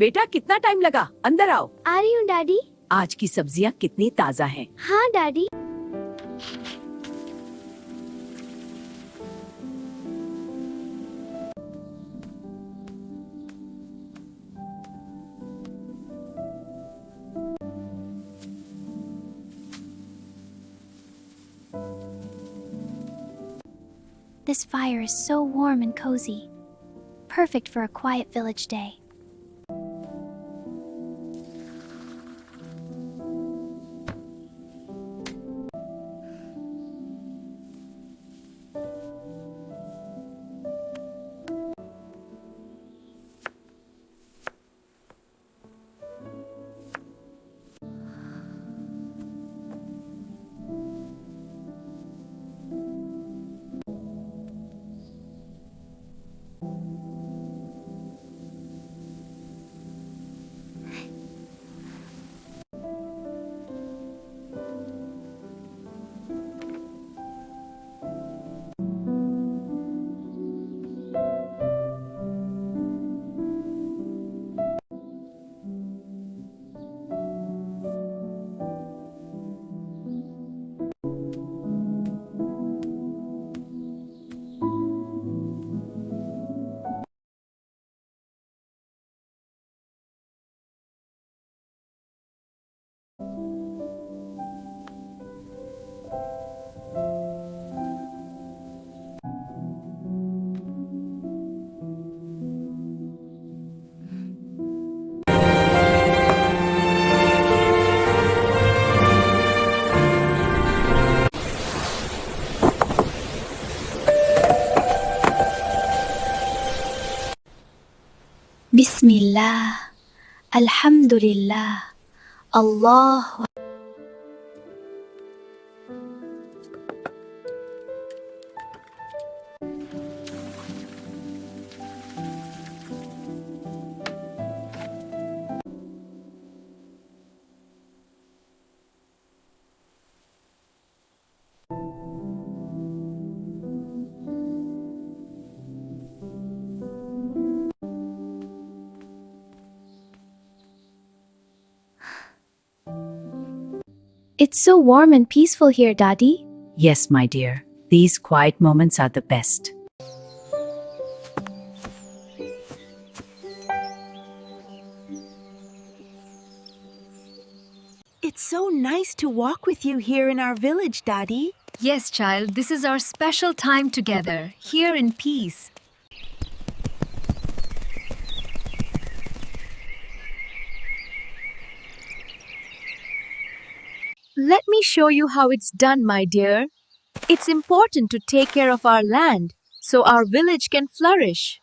बेटा कितना टाइम लगा, अंदर आओ। आ रही हूँ डैडी। आज की सब्जियां कितनी ताजा हैं। हाँ daddy. This fire is so warm and cozy. Perfect for a quiet village day. Bismillah, Alhamdulillah, Allah. It's so warm and peaceful here, Daddy. Yes, my dear. These quiet moments are the best. It's so nice to walk with you here in our village, Daddy. Yes, child, this is our special time together, here in peace. Let me show you how it's done, my dear. It's important to take care of our land so our village can flourish.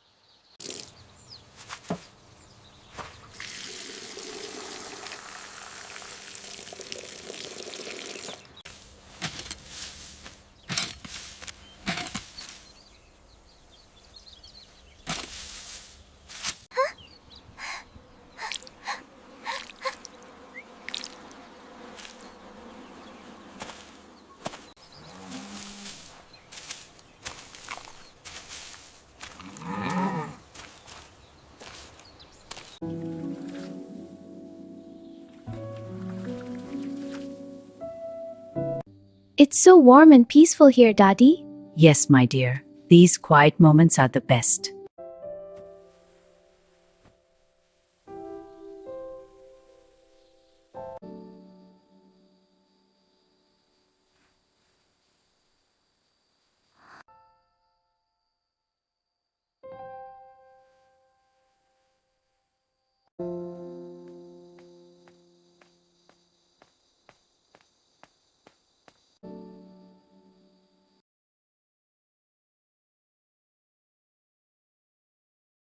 It's so warm and peaceful here, Daddy. Yes, my dear. These quiet moments are the best.